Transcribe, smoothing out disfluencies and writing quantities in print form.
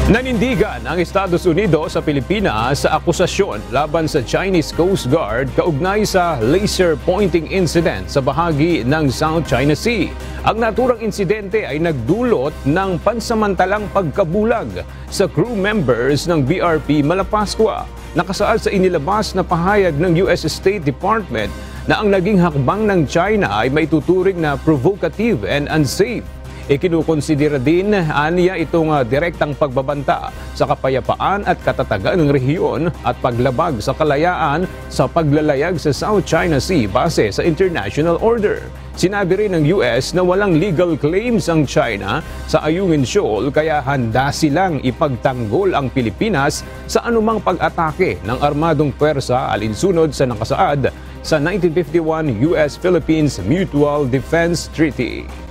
Nanindigan ang Estados Unidos sa Pilipinas sa akusasyon laban sa Chinese Coast Guard kaugnay sa laser pointing incident sa bahagi ng South China Sea. Ang naturang insidente ay nagdulot ng pansamantalang pagkabulag sa crew members ng BRP Malapascua. Nakasaad sa inilabas na pahayag ng US State Department na ang naging hakbang ng China ay maituturing na provocative and unsafe. Ikinukonsidera din aniya itong direktang pagbabanta sa kapayapaan at katatagan ng rehiyon at paglabag sa kalayaan sa paglalayag sa South China Sea base sa international order. Sinabi rin ng US na walang legal claims ang China sa Ayungin Shoal kaya handa silang ipagtanggol ang Pilipinas sa anumang pag-atake ng armadong pwersa alinsunod sa nakasaad sa 1951 US-Philippines Mutual Defense Treaty.